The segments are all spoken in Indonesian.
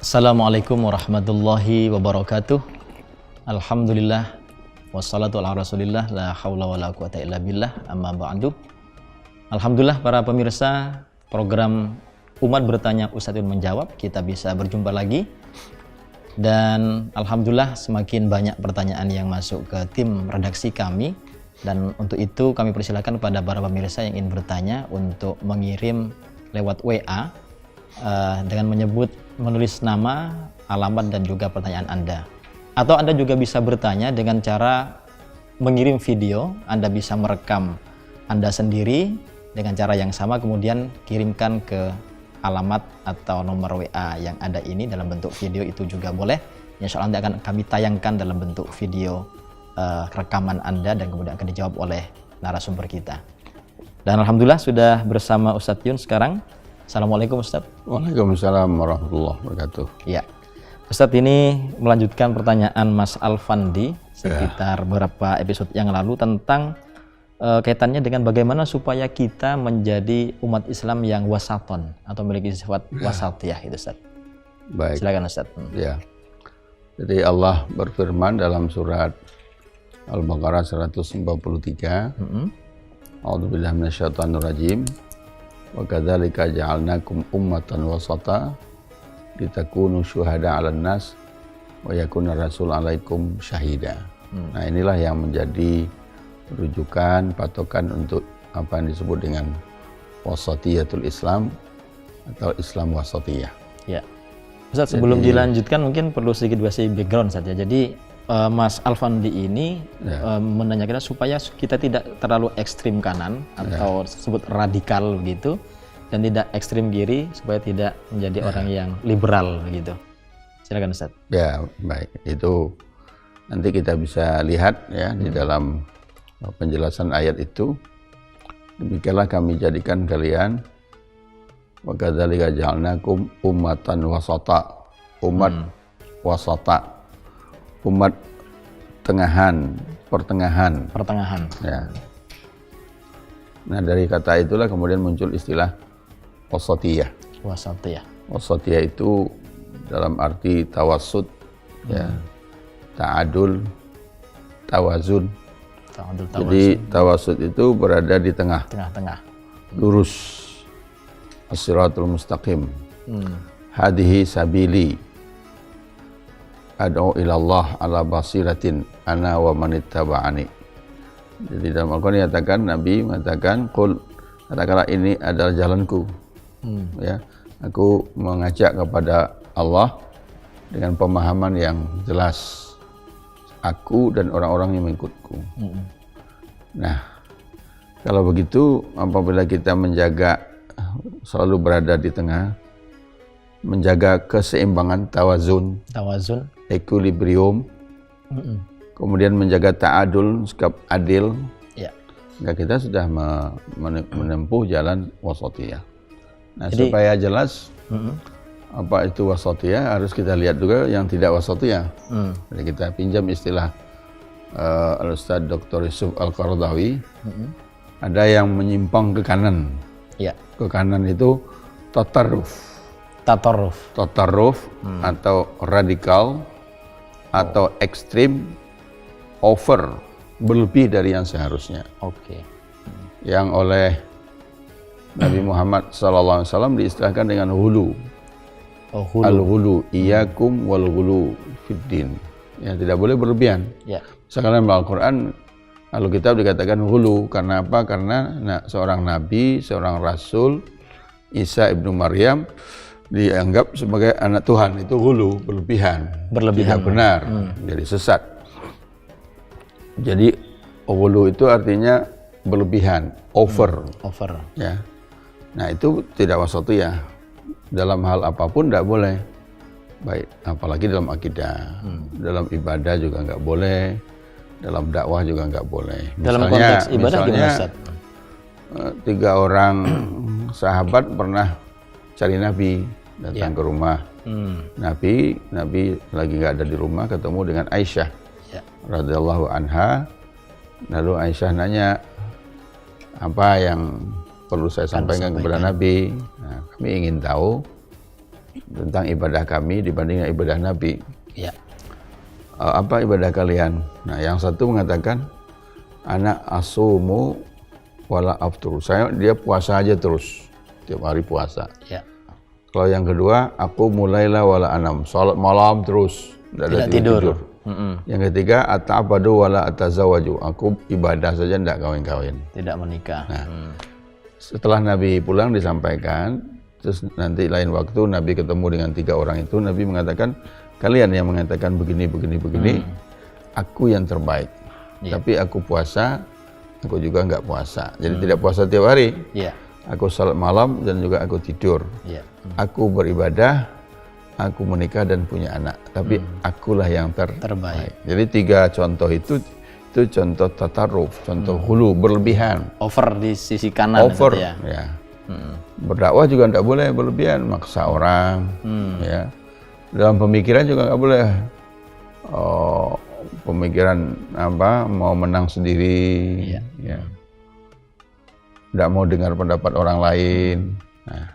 Assalamualaikum warahmatullahi wabarakatuh. Alhamdulillah wassalatu ala rasulillah la haula wala quwata illa billah amma ba'du. Alhamdulillah para pemirsa program Umat Bertanya Ustadz Yun Menjawab, kita bisa berjumpa lagi. Dan alhamdulillah semakin banyak pertanyaan yang masuk ke tim redaksi kami. Dan untuk itu kami persilakan kepada para pemirsa yang ingin bertanya untuk mengirim lewat WA dengan menulis nama, alamat, dan juga pertanyaan Anda. Atau Anda juga bisa bertanya dengan cara mengirim video. Anda bisa merekam Anda sendiri dengan cara yang sama, kemudian kirimkan ke alamat atau nomor WA yang ada ini dalam bentuk video, itu juga boleh. Insya Allah nanti akan kami tayangkan dalam bentuk video rekaman Anda dan kemudian akan dijawab oleh narasumber kita. Dan alhamdulillah sudah bersama Ustadz Yun sekarang. Assalamualaikum Ustadz. Waalaikumsalam warahmatullahi wabarakatuh. Ya, Ustadz, ini melanjutkan pertanyaan Mas Alfandi sekitar beberapa episode yang lalu tentang kaitannya dengan bagaimana supaya kita menjadi umat Islam yang wasaton atau memiliki sifat wasatiyah itu Ustadz. Baik. Silakan Ustadz. Ya. Jadi Allah berfirman dalam surat Al-Baqarah 143. A'udzubillahi minasyaitonir rajim. Wa kadzalika ja'alnakum ummatan wasata litakunu syuhada 'alan nas wa yakuna rasul 'alaikum syahida. Nah, inilah yang menjadi rujukan, patokan untuk apa yang disebut dengan wasatiyatul Islam atau Islam wasatiyah. Ya. Ustadz, sebelum dilanjutkan mungkin perlu sedikit basic background saja. Jadi Mas Alfandi ini menanyakan supaya kita tidak terlalu ekstrim kanan atau disebut radikal begitu, dan tidak ekstrim kiri supaya tidak menjadi orang yang liberal begitu. Silakan Ustaz. Ya, baik. Itu nanti kita bisa lihat ya di dalam penjelasan ayat itu. Demikianlah kami jadikan kalian wa kadzalika ja'alnakum ummatan wasata. Umat wasata. Umat pertengahan. Ya. Nah, dari kata itulah kemudian muncul istilah wasatiyah. Wasatiyah itu dalam arti tawassut, ya, ta'adul, tawazun. Jadi tawassut itu berada di tengah-tengah. Lurus. As-siratul mustaqim. Hadihi sabili. Ad'u ilallah ala basiratin ana wa manittaba'ani. Jadi dalam Al-Quran Nabi mengatakan, qul, katakanlah ini adalah jalanku. Ya, aku mengajak kepada Allah dengan pemahaman yang jelas. Aku dan orang-orang yang mengikutku. Nah, kalau begitu apabila kita menjaga selalu berada di tengah, menjaga keseimbangan, tawazun, equilibrium, kemudian menjaga ta'adul, sikap adil, maka kita sudah menempuh jalan wasatiyah. Nah, jadi, supaya jelas apa itu wasatiyah, harus kita lihat juga yang tidak wasatiyah. Jadi kita pinjam istilah Al-Ustaz Dr. Yusuf Al-Qaradawi. Ada yang menyimpang ke kanan. Ke kanan itu tatarruf atau radikal atau ekstrim, over, berlebih dari yang seharusnya. Yang oleh Nabi Muhammad SAW diistilahkan dengan hulu. Al-hulu, iyyakum wal hulu fiddin. Ya, tidak boleh berlebihan. Misalkan dalam Al-Quran, Alkitab dikatakan hulu. Karena apa? Karena seorang nabi, seorang rasul, Isa ibnu Maryam, dianggap sebagai anak Tuhan. Itu hulu, berlebihan. Tidak benar, jadi sesat. Jadi hulu itu artinya berlebihan, over. Ya. Nah, itu tidak wasatiyah. Dalam hal apapun tidak boleh. Baik, apalagi dalam akidah, dalam ibadah juga nggak boleh, dalam dakwah juga nggak boleh. Dalam konteks ibadah gimana, Ustaz? 3 orang sahabat pernah cari Nabi, datang ke rumah Nabi lagi nggak ada di rumah, ketemu dengan Aisyah radhiyallahu anha. Lalu Aisyah nanya, apa yang perlu saya sampaikan kepada Nabi? Nah, kami ingin tahu tentang ibadah kami dibandingkan ibadah Nabi. Ya. Apa ibadah kalian? Nah, yang satu mengatakan ana asumu wala aftur. Dia puasa aja terus, tiap hari puasa. Ya. Kalau yang kedua, aku mulailah wala anam, salat malam terus, tidak tidur. Yang ketiga, ata'abadu wala atazawaju. Aku ibadah saja, tidak kawin-kawin. Tidak menikah. Nah, setelah Nabi pulang disampaikan, terus nanti lain waktu Nabi ketemu dengan 3 orang itu, Nabi mengatakan, kalian yang mengatakan begini, aku yang terbaik. Tapi aku puasa, aku juga enggak puasa. Jadi tidak puasa tiap hari. Aku salat malam dan juga aku tidur. Aku beribadah, aku menikah dan punya anak. Tapi akulah yang terbaik. Jadi 3 contoh itu contoh tatarruf, contoh hulu, berlebihan. Over di sisi kanan. Over, ya. Berdakwah juga tidak boleh berlebihan, maksa orang, ya. Dalam pemikiran juga nggak boleh. Pemikiran mau menang sendiri, ya. Tidak mau dengar pendapat orang lain. Nah,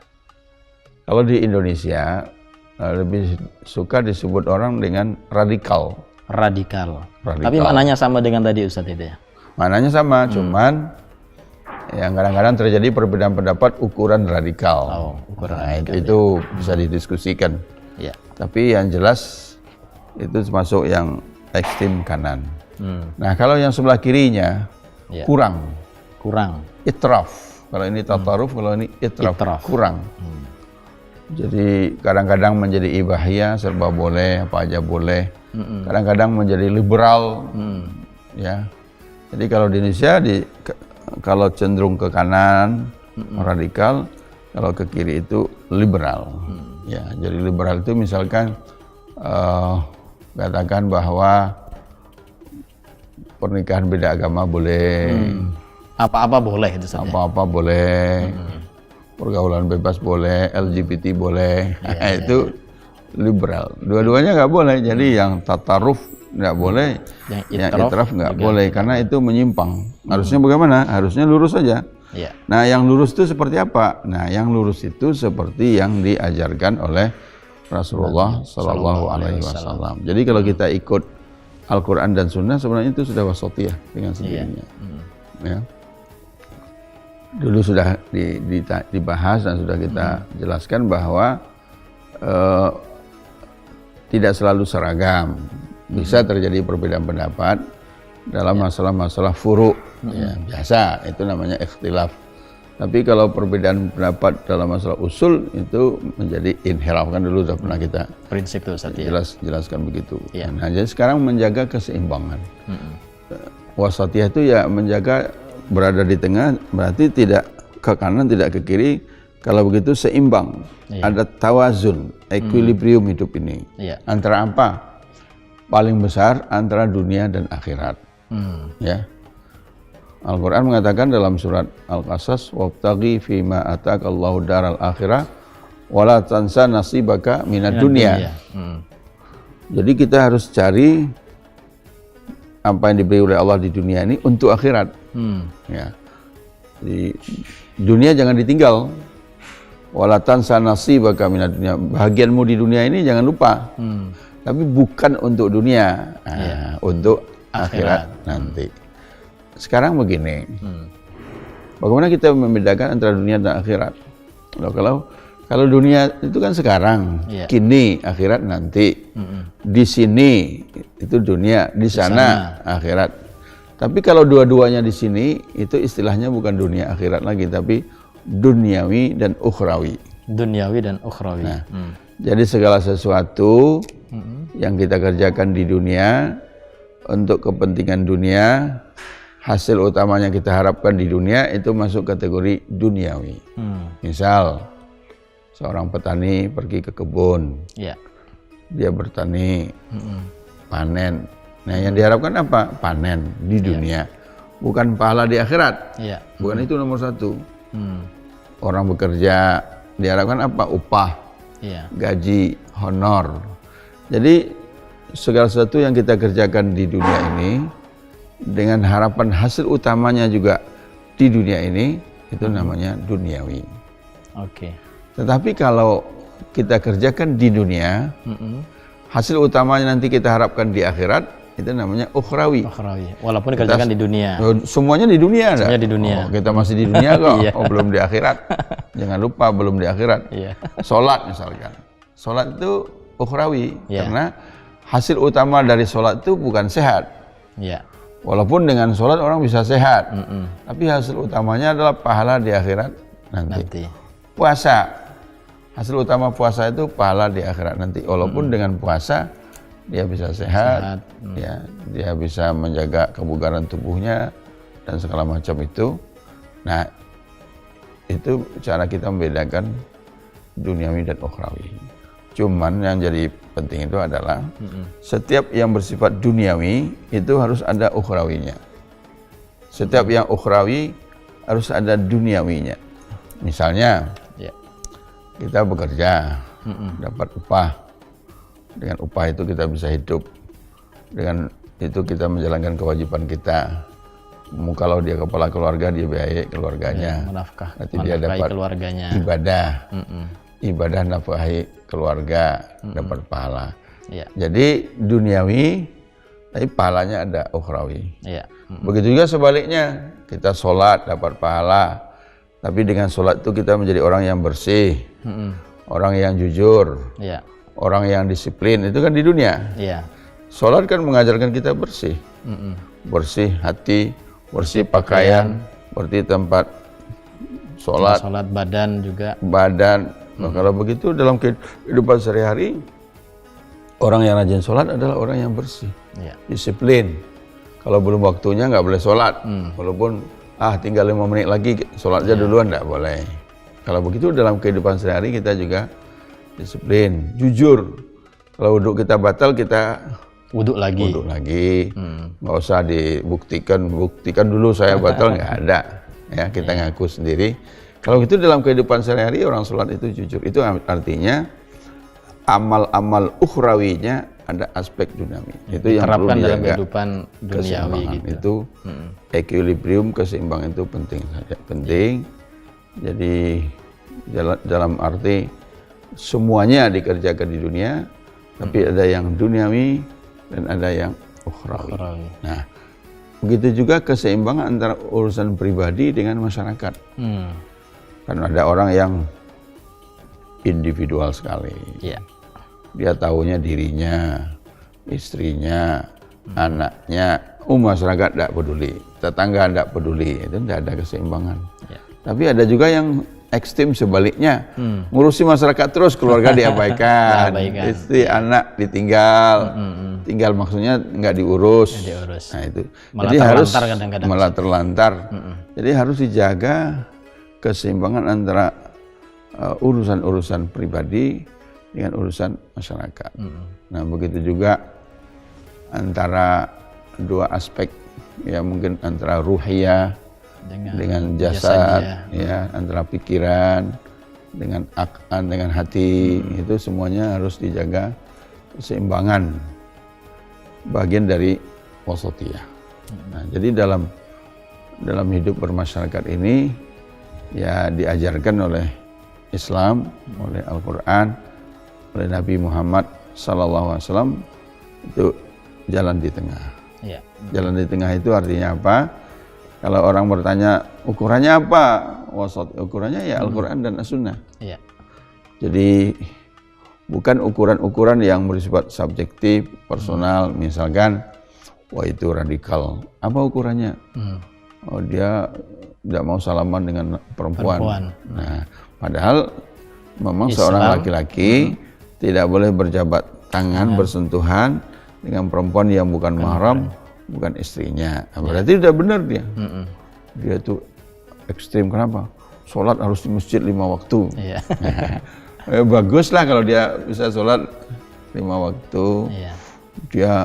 kalau di Indonesia lebih suka disebut orang dengan radikal. Tapi maknanya sama dengan tadi Ustadz itu ya? Maknanya sama, cuman yang kadang-kadang terjadi perbedaan pendapat ukuran radikal. Itu bisa didiskusikan. Tapi yang jelas itu termasuk yang ekstrem kanan. Nah, kalau yang sebelah kirinya kurang. Itraf. Kalau ini tataruf, kalau ini itraf. Kurang. Jadi kadang-kadang menjadi ibahiyah, serba boleh, apa aja boleh. Kadang-kadang menjadi liberal, ya. Jadi kalau di Indonesia kalau cenderung ke kanan, radikal, kalau ke kiri itu liberal. Ya, jadi liberal itu misalkan katakan bahwa pernikahan beda agama boleh, apa-apa boleh itu saja. Apa-apa boleh, pergaulan bebas boleh, LGBT boleh, itu liberal. Dua-duanya nggak boleh. Jadi yang tataruf nggak boleh, yang itraf nggak boleh, karena itu menyimpang. Harusnya bagaimana? Harusnya lurus saja. Nah, yang lurus itu seperti apa? Nah, yang lurus itu seperti yang diajarkan oleh Rasulullah Shallallahu Alaihi Wasallam. Jadi kalau kita ikut Al-Quran dan Sunnah, sebenarnya itu sudah wasatiyah dengan sendirinya. Ya. Dulu sudah dibahas dan sudah kita jelaskan bahwa tidak selalu seragam. Bisa terjadi perbedaan pendapat dalam masalah-masalah furu', ya, biasa, itu namanya ikhtilaf. Tapi kalau perbedaan pendapat dalam masalah usul itu menjadi inhiraf, kan dulu sudah pernah kita prinsip itu Ustaz, jelaskan begitu. Nah, jadi sekarang menjaga keseimbangan. Wasatiyah itu ya menjaga berada di tengah, berarti tidak ke kanan, tidak ke kiri. Kalau begitu seimbang, ada tawazun, equilibrium hidup ini. Antara apa? Paling besar antara dunia dan akhirat. Ya. Al-Quran mengatakan dalam surat Al-Qasas, wabtaghi fima ataqallahu daral akhirah wala tansa nasibaka minad dunya. Jadi kita harus cari apa yang diberi oleh Allah di dunia ini untuk akhirat. Ya. Di dunia jangan ditinggal. Wala tansa nasibaka minad dunya. Bahagianmu di dunia ini jangan lupa. Tapi bukan untuk dunia, untuk akhirat nanti. Sekarang begini, bagaimana kita membedakan antara dunia dan akhirat? Kalau dunia itu kan sekarang, kini, akhirat nanti. Di sini itu dunia, di sana akhirat. Tapi kalau dua-duanya di sini, itu istilahnya bukan dunia akhirat lagi, tapi duniawi dan ukhrawi. Duniawi dan ukhrawi. Nah, jadi segala sesuatu yang kita kerjakan di dunia untuk kepentingan dunia, hasil utamanya kita harapkan di dunia, itu masuk kategori duniawi. Misal seorang petani pergi ke kebun, dia bertani, panen. Nah, yang diharapkan apa? Panen di dunia, bukan pahala di akhirat. Bukan itu nomor satu. Orang bekerja diharapkan apa? Upah, gaji, honor. Jadi segala sesuatu yang kita kerjakan di dunia ini dengan harapan hasil utamanya juga di dunia ini, itu namanya duniawi. Tetapi kalau kita kerjakan di dunia, hasil utamanya nanti kita harapkan di akhirat, itu namanya ukhrawi. Ukhrawi. Walaupun dikerjakan di dunia. Semuanya di dunia. Semuanya di dunia. Kita masih di dunia kok. Iya. Belum di akhirat. Jangan lupa belum di akhirat. Iya. Sholat misalkan. Sholat itu ukhrawi. Iya. Karena hasil utama dari sholat itu bukan sehat. Iya. Walaupun dengan sholat orang bisa sehat. Tapi hasil utamanya adalah pahala di akhirat nanti. Puasa. Hasil utama puasa itu pahala di akhirat nanti. Walaupun dengan puasa dia bisa sehat. Ya, dia bisa menjaga kebugaran tubuhnya dan segala macam itu. Nah, itu cara kita membedakan duniawi dan ukhrawi. Cuman yang jadi penting itu adalah setiap yang bersifat duniawi itu harus ada ukhrawinya. Setiap yang ukhrawi harus ada duniawinya. Misalnya kita bekerja, dapat upah. Dengan upah itu kita bisa hidup. Dengan itu kita menjalankan kewajiban kita. Kalau dia kepala keluarga, dia biayai keluarganya. Nanti dia dapat keluarganya. Ibadah. Ibadah nafkahi keluarga, dapat pahala. Jadi duniawi, tapi pahalanya ada ukhrawi. Begitu juga sebaliknya, kita sholat dapat pahala. Tapi dengan sholat itu kita menjadi orang yang bersih, orang yang jujur, orang yang disiplin, itu kan di dunia. Sholat kan mengajarkan kita bersih, bersih hati, bersih pakaian, bersih tempat sholat, badan juga. Badan. Nah, kalau begitu dalam kehidupan sehari-hari, orang yang rajin sholat adalah orang yang bersih, disiplin. Kalau belum waktunya nggak boleh sholat, walaupun tinggal 5 menit lagi sholat aja duluan, nggak boleh. Kalau begitu dalam kehidupan sehari-hari kita juga disiplin, jujur. Kalau wudhu kita batal, kita wudhu lagi. Nggak usah buktikan dulu saya batal, nggak ada. Ya, kita ngaku sendiri. Kalau itu dalam kehidupan sehari-hari orang sholat itu jujur. Itu artinya amal-amal ukhrawinya ada aspek duniawi. Itu yang perlu dijaga dalam kehidupan duniawi gitu. Itu equilibrium, keseimbangan itu penting saja. Penting. Jadi dalam arti semuanya dikerjakan di dunia, tapi ada yang duniawi dan ada yang ukhrawi. Nah, begitu juga keseimbangan antara urusan pribadi dengan masyarakat. Karena ada orang yang individual sekali. Dia tahunya dirinya, istrinya, anaknya, masyarakat tidak peduli, tetangga tidak peduli, itu tidak ada keseimbangan. Tapi ada juga yang ekstrim sebaliknya, ngurusi masyarakat terus, keluarga diabaikan, istri, anak ditinggal, tinggal maksudnya nggak diurus. Nah itu, jadi harus malah terlantar. Jadi harus dijaga keseimbangan antara urusan-urusan pribadi dengan urusan masyarakat. Nah begitu juga antara dua aspek, ya mungkin antara ruhiyah dengan jasad, ya antara pikiran dengan akal, dengan hati, itu semuanya harus dijaga keseimbangan, bagian dari wasatiyah. Nah, jadi dalam hidup bermasyarakat ini ya diajarkan oleh Islam, oleh Al-Quran, oleh Nabi Muhammad SAW, itu jalan di tengah. Jalan di tengah itu artinya apa? Kalau orang bertanya ukurannya apa? Ukurannya ya Al-Quran dan As-Sunnah. Jadi bukan ukuran-ukuran yang bersifat subjektif, personal. Misalkan, wah itu radikal. Apa ukurannya? Dia tidak mau salaman dengan perempuan. Nah, padahal memang Islam, seorang laki-laki tidak boleh berjabat tangan, bersentuhan dengan perempuan yang bukan mahram, bukan istrinya. Berarti sudah benar dia. Dia tuh ekstrim. Kenapa? Sholat harus di masjid 5 waktu. Baguslah kalau dia bisa sholat 5 waktu. Dia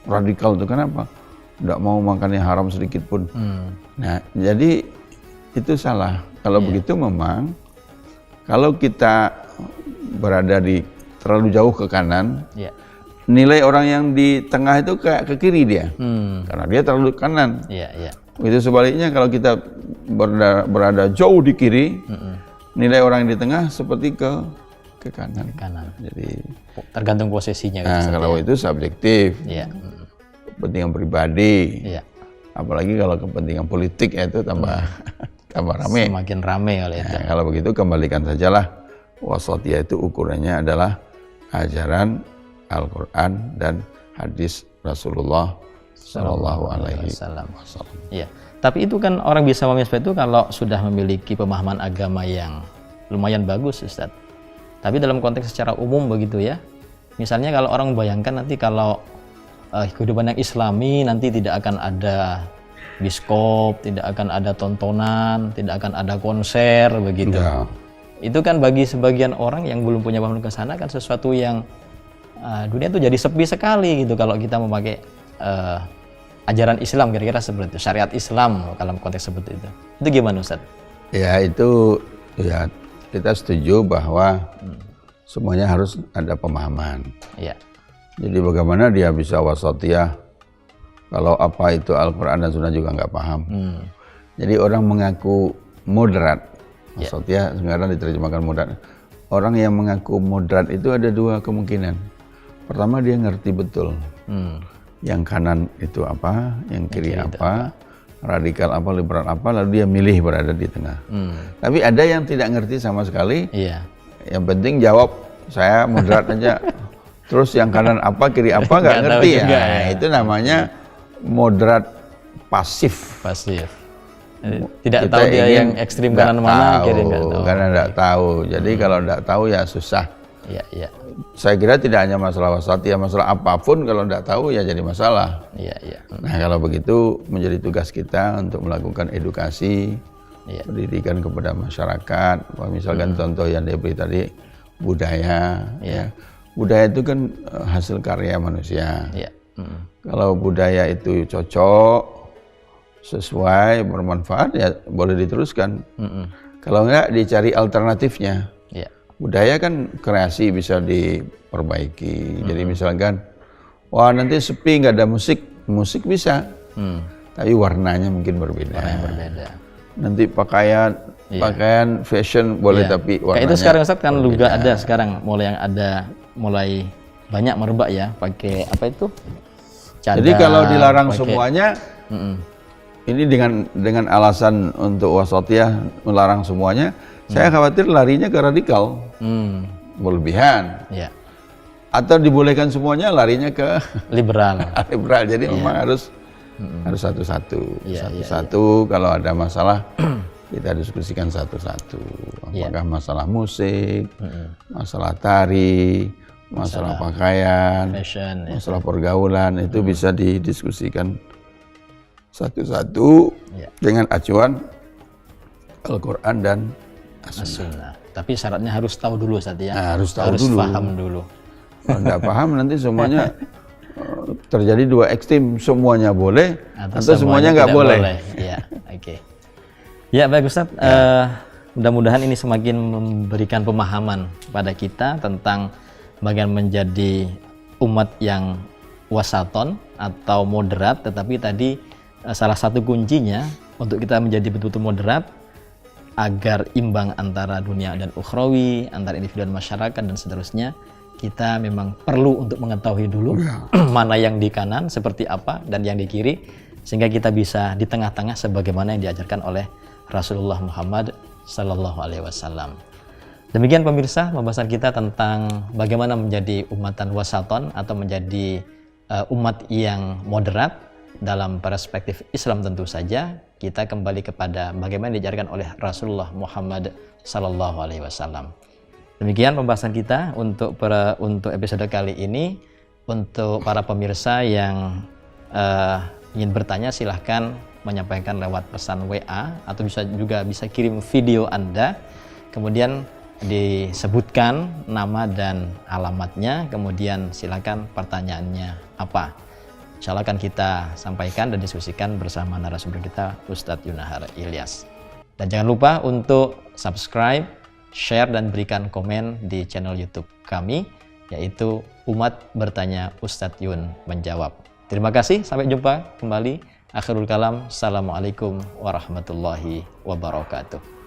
radikal itu kenapa? Tidak mau makannya haram sedikit pun. Nah, jadi itu salah. Kalau begitu memang, kalau kita berada di terlalu jauh ke kanan, nilai orang yang di tengah itu kayak ke kiri dia, karena dia terlalu ke kanan. Begitu sebaliknya, kalau kita berada jauh di kiri, nilai orang yang di tengah seperti ke ke kanan. Kanan. Jadi Tergantung posisinya. Gitu, nah, Ustaz, kalau ya. itu subjektif, Iya. kepentingan pribadi. Iya. Apalagi kalau kepentingan politik ya itu tambah tambah rame. Semakin rame kalau itu. Nah, kalau begitu kembalikan sajalah wasatiyah itu ukurannya adalah ajaran Al-Quran dan hadis Rasulullah Shallallahu Alaihi Wasallam. Iya. Tapi itu kan orang bisa memahami seperti itu kalau sudah memiliki pemahaman agama yang lumayan bagus, Ustadz. Tapi dalam konteks secara umum begitu ya. Misalnya kalau orang membayangkan nanti kalau kehidupan yang Islami nanti tidak akan ada biskop, tidak akan ada tontonan, tidak akan ada konser begitu. Ya. Itu kan bagi sebagian orang yang belum punya pemahaman ke sana kan sesuatu yang dunia itu jadi sepi sekali gitu kalau kita memakai ajaran Islam kira-kira seperti itu, syariat Islam dalam konteks seperti itu. Itu gimana Ustaz? Ya itu ya kita setuju bahwa semuanya harus ada pemahaman. Iya. Jadi bagaimana dia bisa wasatiyah kalau apa itu Al-Quran dan Sunnah juga nggak paham. Jadi orang mengaku moderat, wasatiyah sekarang diterjemahkan moderat. Orang yang mengaku moderat itu ada dua kemungkinan. Pertama dia ngerti betul. Yang kanan itu apa, yang kiri apa, radikal apa, liberal apa, lalu dia milih berada di tengah. Tapi ada yang tidak ngerti sama sekali. Iya. Yang penting jawab saya moderat aja. Terus yang kanan apa, kiri apa nggak ngerti ya. Nah, itu namanya moderat pasif. Pasif. Tidak tahu dia yang ekstrim kanan mana, kiri nggak tahu. Karena nggak tahu. Jadi kalau nggak tahu ya susah. Iya, iya. Saya kira tidak hanya masalah wasatiyah, masalah apapun kalau tidak tahu ya jadi masalah. Iya, iya. Nah kalau begitu menjadi tugas kita untuk melakukan edukasi, pendidikan kepada masyarakat. Misalkan contoh yang dia beri tadi budaya, ya. Budaya itu kan hasil karya manusia. Iya. Kalau budaya itu cocok, sesuai, bermanfaat ya boleh diteruskan. Kalau enggak dicari alternatifnya. Budaya kan kreasi bisa diperbaiki. Jadi misalkan, wah nanti sepi nggak ada musik, musik bisa, tapi warnanya mungkin berbeda. Nanti pakaian fashion boleh tapi warnanya. Kayak itu sekarang Ustaz kan juga ada sekarang mulai banyak merebak ya pakai apa itu? Cadar, jadi kalau dilarang semuanya, ini dengan alasan untuk wasatiyah melarang semuanya. Saya khawatir larinya ke radikal, berlebihan. Ya. Atau dibolehkan semuanya larinya ke liberal. Liberal. Jadi memang harus satu-satu. Satu-satu kalau ada masalah kita diskusikan satu-satu. Apakah masalah musik, masalah tari, masalah pakaian, fashion, masalah pergaulan itu bisa didiskusikan satu-satu dengan acuan Al-Quran dan As-Sunnah. Tapi syaratnya harus tahu dulu Ustaz ya. Harus tahu harus dulu. paham dulu. Kalau tidak paham nanti semuanya terjadi dua ekstrim, semuanya boleh atau semuanya nggak boleh. Ya, oke. Ya baik Ustaz. Mudah-mudahan ini semakin memberikan pemahaman pada kita tentang bagaimana menjadi umat yang wasaton atau moderat. Tetapi tadi salah satu kuncinya untuk kita menjadi betul-betul moderat agar imbang antara dunia dan ukhrawi, antara individu dan masyarakat dan seterusnya, kita memang perlu untuk mengetahui dulu mana yang di kanan seperti apa dan yang di kiri, sehingga kita bisa di tengah-tengah sebagaimana yang diajarkan oleh Rasulullah Muhammad Sallallahu Alaihi Wasallam. Demikian pemirsa pembahasan kita tentang bagaimana menjadi umatan wasaton atau menjadi umat yang moderat dalam perspektif Islam. Tentu saja kita kembali kepada bagaimana diajarkan oleh Rasulullah Muhammad Sallallahu Alaihi Wasallam. Demikian pembahasan kita untuk episode kali ini. Untuk para pemirsa yang ingin bertanya, silahkan menyampaikan lewat pesan WA atau bisa kirim video Anda, kemudian disebutkan nama dan alamatnya, kemudian silakan pertanyaannya apa. Insya Allah akan kita sampaikan dan diskusikan bersama narasumber kita Ustadz Yunahar Ilyas. Dan jangan lupa untuk subscribe, share dan berikan komen di channel YouTube kami, yaitu Umat Bertanya Ustadz Yun Menjawab. Terima kasih, sampai jumpa kembali. Akhirul kalam, assalamualaikum warahmatullahi wabarakatuh.